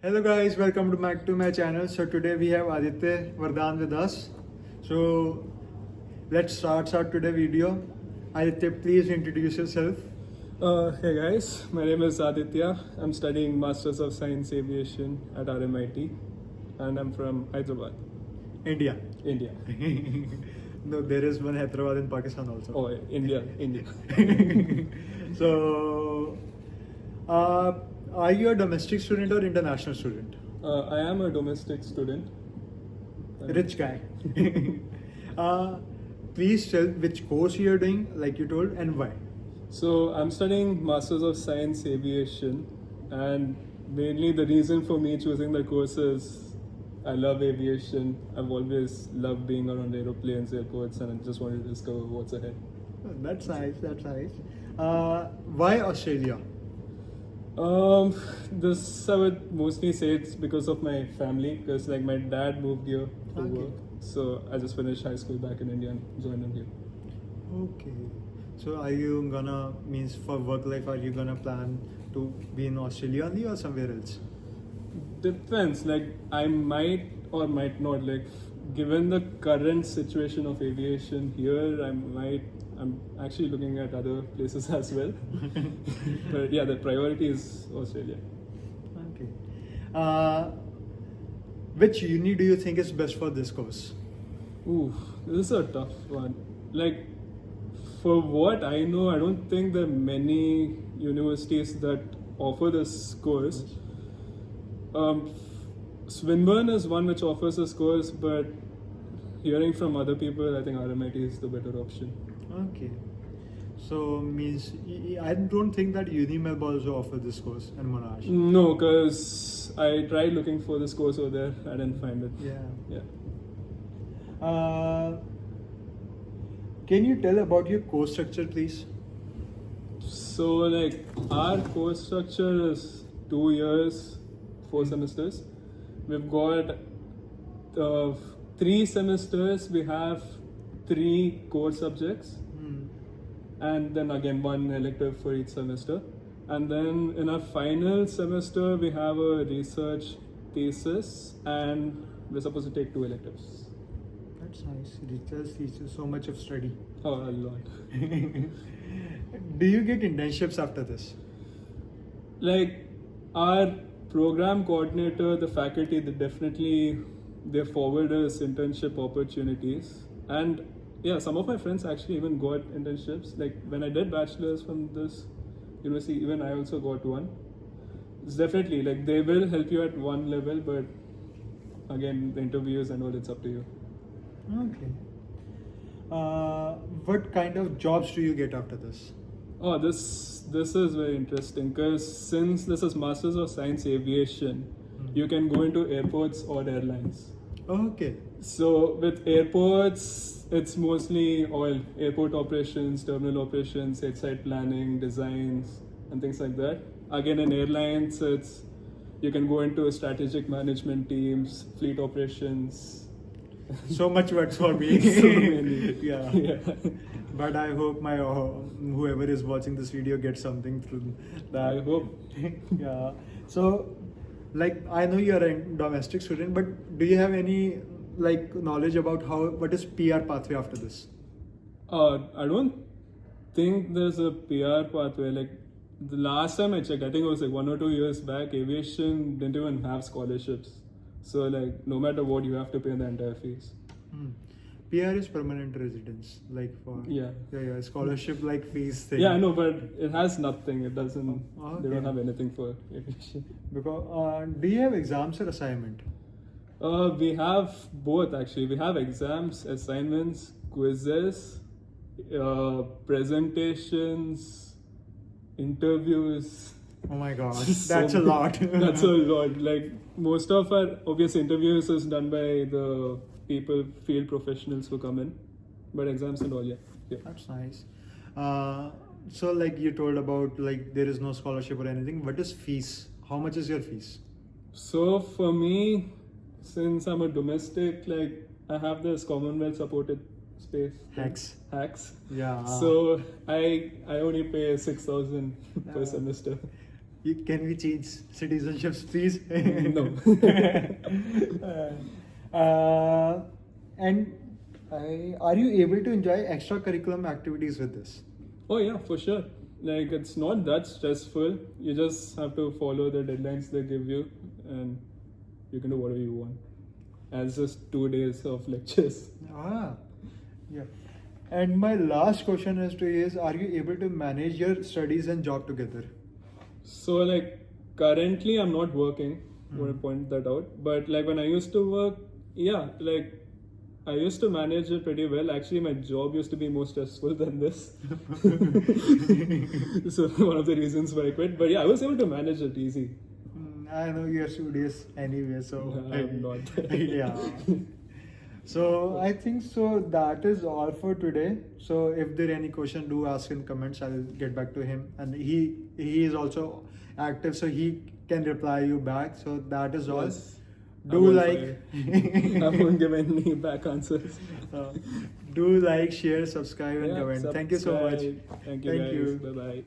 Hello guys, welcome back to my channel. So today we have Aditya Vardhan with us. So let's start today video. Aditya, please introduce yourself. Hey guys, my name is Aditya. I'm studying Masters of Science Aviation at RMIT and I'm from Hyderabad, India. India. No, there is one Hyderabad in Pakistan also. Oh, India. So, are you a domestic student or international student? I am a domestic student. Rich guy. Please tell which course you are doing, like you told, and why. So I'm studying Masters of Science Aviation and mainly the reason for me choosing the course is I love aviation. I've always loved being around aeroplanes, airports, and I just wanted to discover what's ahead. That's nice. That's nice. Why Australia? This I would mostly say it's because of my family, because like my dad moved here for Okay. work, so I just finished high school back in India and joined him here. Okay. So are you gonna means for work life? Are you gonna plan to be in Australia only or somewhere else? Depends. Like I might or might not. Like given the current situation of aviation here, I'm actually looking at other places as well. But yeah, the priority is Australia. Okay. Which uni do you think is best for this course? Ooh, this is a tough one. Like, for what I know, I don't think there are many universities that offer this course. Swinburne is one which offers this course, but hearing from other people, I think RMIT is the better option. Okay. So means I don't think that Uni Melbourne also offer this course and Monash. No, because I tried looking for this course over there, I didn't find it. Yeah. Yeah. Can you tell about your course structure, please? So, like, our course structure is 2 years, 4 semesters. We've got 3 semesters, we have 3 core subjects, and then again 1 elective for each semester. And then in our final semester, we have a research thesis, and we're supposed to take 2 electives. That's nice. Research teaches so much of study. Oh, a lot. Do you get internships after this? Like our program coordinator, the faculty, they forward us internship opportunities, and yeah, some of my friends actually even got internships. Like when I did bachelor's from this university, even I also got one. It's definitely like they will help you at one level, but again, the interviews and all, it's up to you. Okay. What kind of jobs do you get after this? Oh, this is very interesting because since this is Masters of Science Aviation, you can go into airports or airlines. Okay. So with airports, it's mostly all airport operations, terminal operations, site planning, designs, and things like that. Again, in airlines, you can go into strategic management teams, fleet operations. So much work for me. So many. Yeah. But I hope my whoever is watching this video gets something through that. I hope. Yeah. So, like, I know you are a domestic student, but do you have any like knowledge about what is PR pathway after this? I don't think there's a PR pathway. Like the last time I checked, I think it was like 1 or 2 years back, aviation didn't even have scholarships. So like no matter what, you have to pay the entire fees. PR is permanent residence, like for Yeah. scholarship like fees thing. Yeah, I know, but it has nothing. It doesn't. Oh, They okay. don't have anything for aviation. Because do you have exams or assignment? We have both actually. We have exams, assignments, quizzes, presentations, interviews. Oh my god, So that's a lot. That's a lot. Like most of our obvious interviews is done by the field professionals who come in, but exams and all, yeah. That's nice. So like you told about like there is no scholarship or anything. What is fees? How much is your fees? So for me, since I'm a domestic, like I have this Commonwealth supported space. Hacks. Yeah. So I only pay 6,000 per Yeah. semester. Can we change citizenships, please? No. And are you able to enjoy extracurriculum activities with this? Oh yeah, for sure. Like it's not that stressful. You just have to follow the deadlines they give you, and you can do whatever you want. And it's just 2 days of lectures. Ah, yeah. And my last question is to you is, are you able to manage your studies and job together? So like currently I'm not working. Want to point that out. But like when I used to work, yeah, like I used to manage it pretty well. Actually, my job used to be more stressful than this. So one of the reasons why I quit. But yeah, I was able to manage it easy. I know you're studious anyway, so I'm not. yeah. So I think so that is all for today. So if there are any question, do ask in comments. I'll get back to him, and he is also active, so he can reply you back. So that is all. Yes. Do I won't like, I won't give any back answers. do like, share, subscribe, and Yeah, comment. Thank you so much. subscribe. Thank you guys. Bye bye.